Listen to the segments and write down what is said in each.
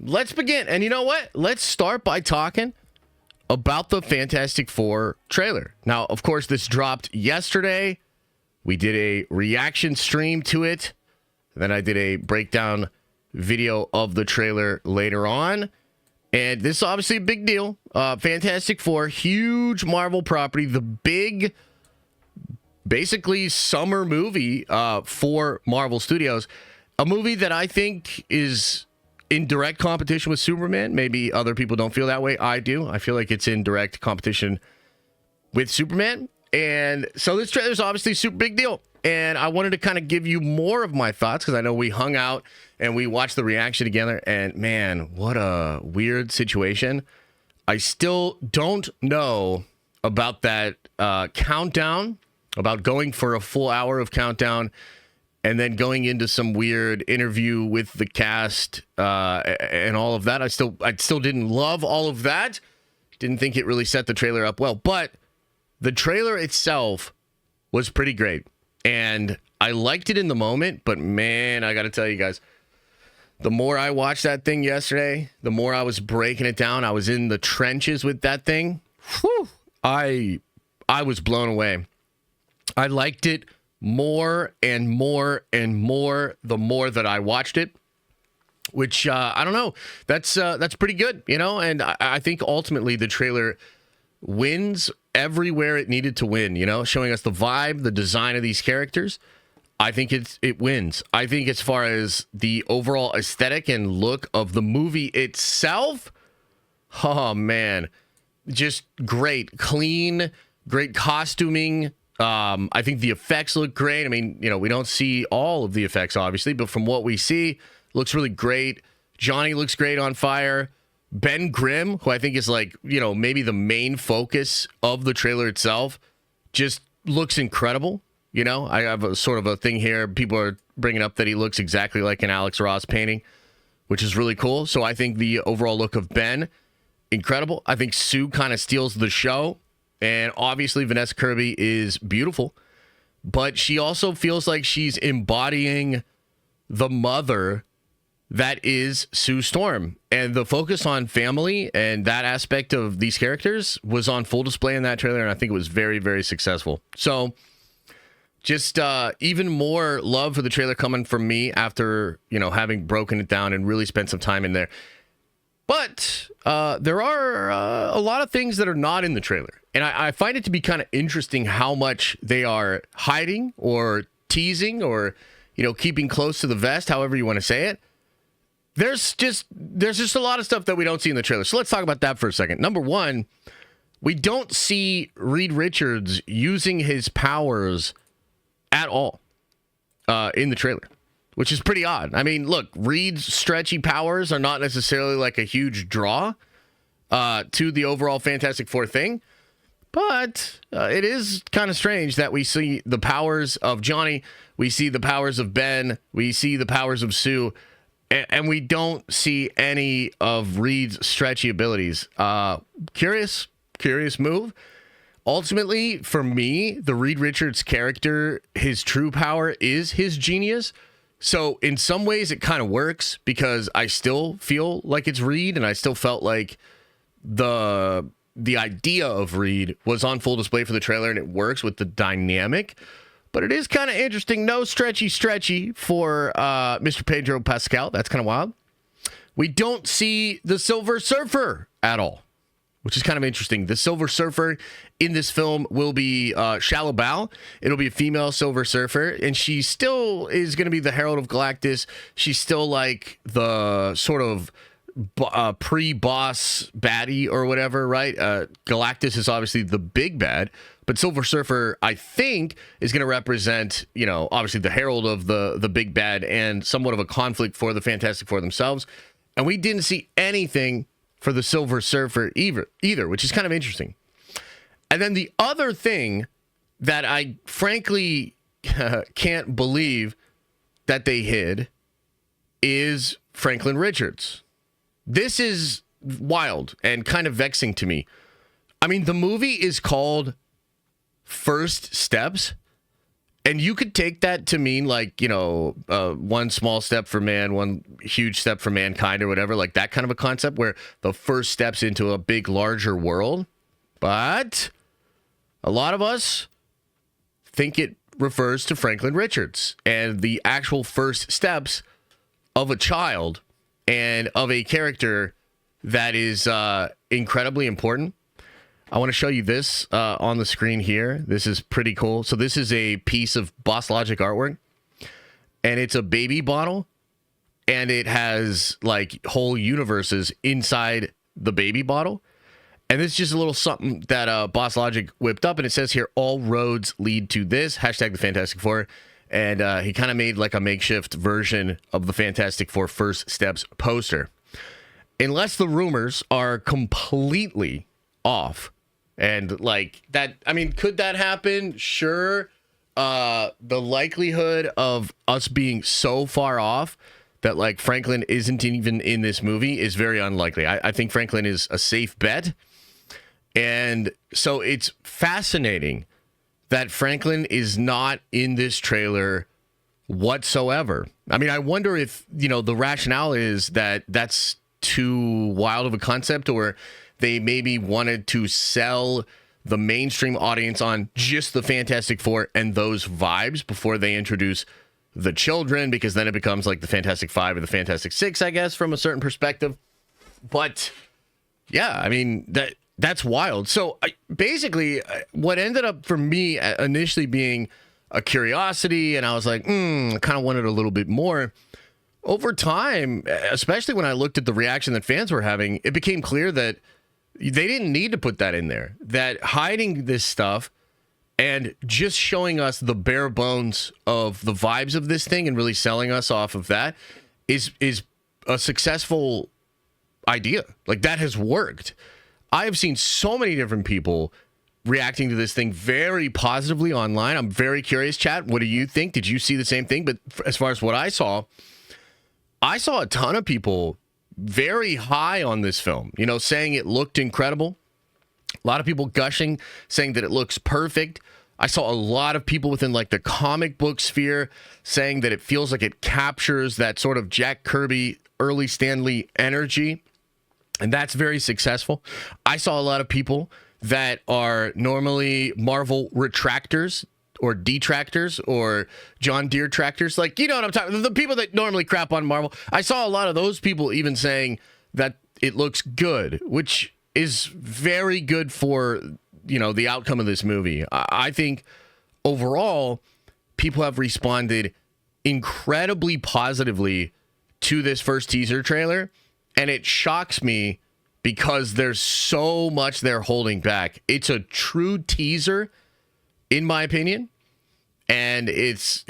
let's begin. And you know what? Let's start by talking about the Fantastic Four trailer. Now, of course, this dropped yesterday. We did a reaction stream to it. Then I did a breakdown video of the trailer later on. And this is obviously a big deal. Fantastic Four, huge Marvel property, the big, basically summer movie for Marvel Studios. A movie that I think is in direct competition with Superman. Maybe other people don't feel that way. I do. I feel like it's in direct competition with Superman. And so this trailer is obviously a super big deal. And I wanted to kind of give you more of my thoughts because I know we hung out and we watched the reaction together. And man, what a weird situation. I still don't know about that countdown, about going for a full hour of countdown and then going into some weird interview with the cast and all of that. I still didn't love all of that. Didn't think it really set the trailer up well. But the trailer itself was pretty great. And I liked it in the moment. But man, I got to tell you guys, the more I watched that thing yesterday, the more I was breaking it down. I was in the trenches with that thing. Whew, I was blown away. I liked it more and more and more the more that I watched it, which I don't know. That's pretty good, you know. And I think ultimately the trailer wins everywhere it needed to win. You know, showing us the vibe, the design of these characters. I think it wins. I think as far as the overall aesthetic and look of the movie itself, oh man, just great, clean, great costuming. I think the effects look great. I mean, you know, we don't see all of the effects, obviously, but from what we see, looks really great. Johnny looks great on fire. Ben Grimm, who I think is like, you know, maybe the main focus of the trailer itself, just looks incredible. You know, I have a sort of a thing here. People are bringing up that he looks exactly like an Alex Ross painting, which is really cool. So I think the overall look of Ben, incredible. I think Sue kind of steals the show. And obviously, Vanessa Kirby is beautiful, but she also feels like she's embodying the mother that is Sue Storm. And the focus on family and that aspect of these characters was on full display in that trailer, and I think it was very, very successful. So just even more love for the trailer coming from me after, you know, having broken it down and really spent some time in there. But there are a lot of things that are not in the trailer. And I find it to be kind of interesting how much they are hiding or teasing or, you know, keeping close to the vest, however you want to say it. There's just a lot of stuff that we don't see in the trailer. So let's talk about that for a second. Number one, we don't see Reed Richards using his powers at all in the trailer, which is pretty odd. I mean, look, Reed's stretchy powers are not necessarily like a huge draw to the overall Fantastic Four thing. But it is kind of strange that we see the powers of Johnny, we see the powers of Ben, we see the powers of Sue, and we don't see any of Reed's stretchy abilities. Curious move. Ultimately, for me, the Reed Richards character, his true power is his genius. So in some ways, it kind of works because I still feel like it's Reed, and I still felt like the idea of Reed was on full display for the trailer, and it works with the dynamic. But it is kind of interesting. No stretchy for Mr. Pedro Pascal. That's kind of wild. We don't see the Silver Surfer at all, which is kind of interesting. The Silver Surfer in this film will be Shallow Bow. It'll be a female Silver Surfer, and she still is going to be the Herald of Galactus. She's still like the sort of pre-boss baddie or whatever, right? Galactus is obviously the big bad, but Silver Surfer, I think, is going to represent, you know, obviously the herald of the big bad and somewhat of a conflict for the Fantastic Four themselves. And we didn't see anything for the Silver Surfer either, which is kind of interesting. And then the other thing that I frankly can't believe that they hid is Franklin Richards. This is wild and kind of vexing to me. I mean, the movie is called First Steps, And you could take that to mean like, one small step for man, one huge step for mankind or whatever, like that kind of a concept where the first steps into a big, larger world. But a lot of us think it refers to Franklin Richards and the actual first steps of a child and of a character that is incredibly important. I want to show you this on the screen here. This is pretty cool. So this is a piece of Boss Logic artwork, and it's a baby bottle, and it has like whole universes inside the baby bottle. And this is just a little something that Boss Logic whipped up, and it says here, all roads lead to this, hashtag the Fantastic Four. And he kind of made like a makeshift version of the Fantastic Four First Steps poster. Unless the rumors are completely off. And like that, I mean, could that happen? Sure. The likelihood of us being so far off that like Franklin isn't even in this movie is very unlikely. I think Franklin is a safe bet. And so it's fascinating that Franklin is not in this trailer whatsoever. I mean, I wonder if, the rationale is that that's too wild of a concept, or they maybe wanted to sell the mainstream audience on just the Fantastic Four and those vibes before they introduce the children, because then it becomes like the Fantastic Five or the Fantastic Six, I guess, from a certain perspective. But yeah, I mean, that's wild. So basically, what ended up for me initially being a curiosity, and I was like, I kind of wanted a little bit more. Over time, especially when I looked at the reaction that fans were having, it became clear that they didn't need to put that in there. That hiding this stuff and just showing us the bare bones of the vibes of this thing and really selling us off of that is a successful idea. Like, that has worked. I have seen so many different people reacting to this thing very positively online. I'm very curious, chat. What do you think? Did you see the same thing? But as far as what I saw a ton of people very high on this film, saying it looked incredible. A lot of people gushing, saying that it looks perfect. I saw a lot of people within like the comic book sphere saying that it feels like it captures that sort of Jack Kirby, early Stan Lee energy. And that's very successful. I saw a lot of people that are normally Marvel retractors or detractors or John Deere tractors. Like, you know what I'm talking about? The people that normally crap on Marvel. I saw a lot of those people even saying that it looks good, which is very good for, the outcome of this movie. I think overall, people have responded incredibly positively to this first teaser trailer. And it shocks me because there's so much they're holding back. It's a true teaser, in my opinion, and it's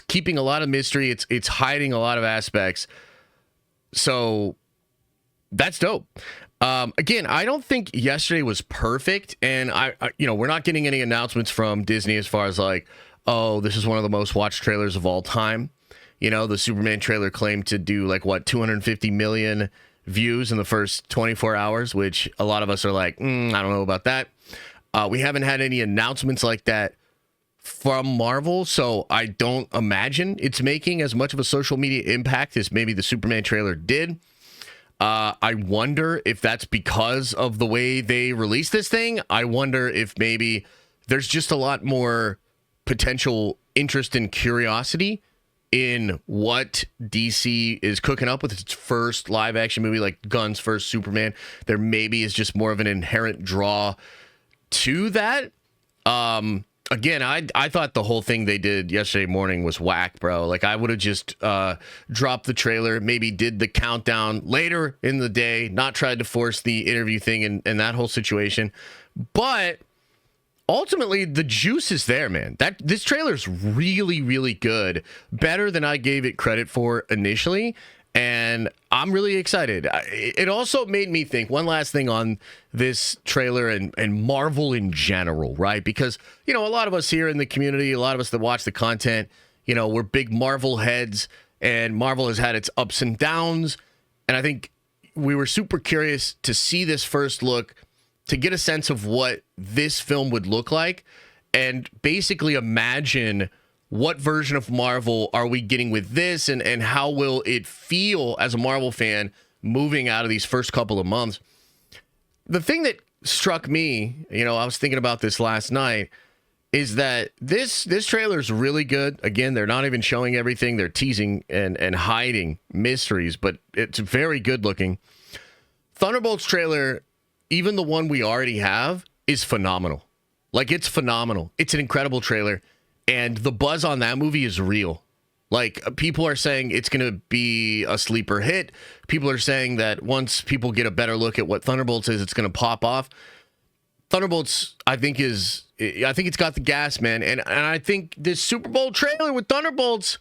keeping a lot of mystery. It's hiding a lot of aspects. So that's dope. Again, I don't think yesterday was perfect, and I we're not getting any announcements from Disney as far as like, oh, this is one of the most watched trailers of all time. The Superman trailer claimed to do 250 million views in the first 24 hours, which a lot of us are like, I don't know about that. We haven't had any announcements like that from Marvel, so I don't imagine it's making as much of a social media impact as maybe the Superman trailer did. I wonder if that's because of the way they released this thing. I wonder if maybe there's just a lot more potential interest and curiosity in what DC is cooking up with its first live action movie, like Gunn's first Superman. There maybe is just more of an inherent draw to that. Again, I thought the whole thing they did yesterday morning was whack, bro. Like, I would have just dropped the trailer, maybe did the countdown later in the day, not tried to force the interview thing and that whole situation. But ultimately, the juice is there, man. This trailer's really, really good. Better than I gave it credit for initially. And I'm really excited. It also made me think, one last thing on this trailer and Marvel in general, right? Because, a lot of us here in the community, a lot of us that watch the content, we're big Marvel heads, and Marvel has had its ups and downs. And I think we were super curious to see this first look, to get a sense of what this film would look like. and basically imagine what version of Marvel are we getting with this, and how will it feel as a Marvel fan moving out of these first couple of months. The thing that struck me, I was thinking about this last night, is that this trailer is really good. Again, they're not even showing everything. They're teasing and hiding mysteries, but it's very good looking. Thunderbolts trailer, even the one we already have, is phenomenal. Like, it's phenomenal. It's an incredible trailer, and the buzz on that movie is real. Like, people are saying it's going to be a sleeper hit. People are saying that once people get a better look at what Thunderbolts is, it's going to pop off. Thunderbolts, I think it's got the gas, man. And I think this Super Bowl trailer with Thunderbolts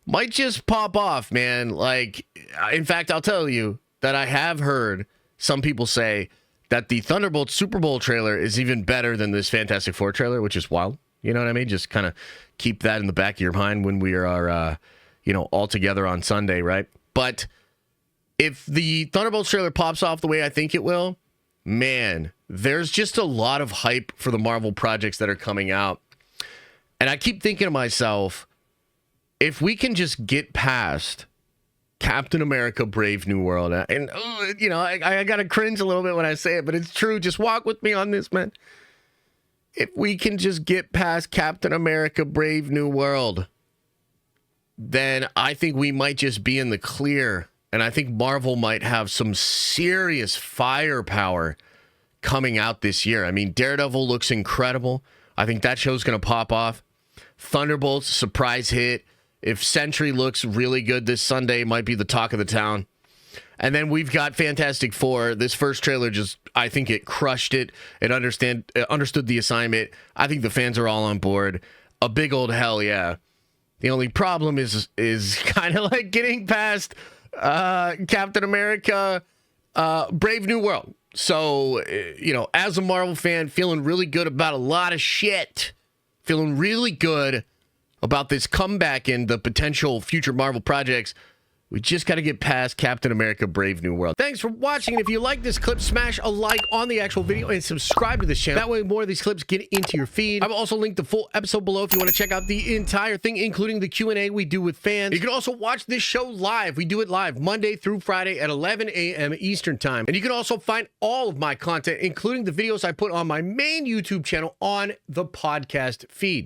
might just pop off, man. Like, in fact, I'll tell you that I have heard some people say that the Thunderbolts Super Bowl trailer is even better than this Fantastic Four trailer, which is wild. You know what I mean? Just kind of keep that in the back of your mind when we are, all together on Sunday, right? But if the Thunderbolts trailer pops off the way I think it will, man, there's just a lot of hype for the Marvel projects that are coming out. And I keep thinking to myself, if we can just get past Captain America Brave New World, and I got to cringe a little bit when I say it, but it's true. Just walk with me on this, man. If we can just get past Captain America Brave New World, then I think we might just be in the clear. And I think Marvel might have some serious firepower coming out this year. I mean, Daredevil looks incredible. I think that show's going to pop off. Thunderbolts, surprise hit. If Sentry looks really good this Sunday, it might be the talk of the town. And then we've got Fantastic Four. This first trailer I think it crushed it. It understood the assignment. I think the fans are all on board. A big old hell yeah. The only problem is kind of like getting past Captain America, Brave New World. So, as a Marvel fan, feeling really good about a lot of shit. Feeling really good about this comeback and the potential future Marvel projects. We just got to get past Captain America Brave New World. Thanks for watching. And if you like this clip, smash a like on the actual video and subscribe to this channel. That way more of these clips get into your feed. I've also linked the full episode below if you want to check out the entire thing, including the Q&A we do with fans. You can also watch this show live. We do it live Monday through Friday at 11 a.m. Eastern time. And you can also find all of my content, including the videos I put on my main YouTube channel, on the podcast feed.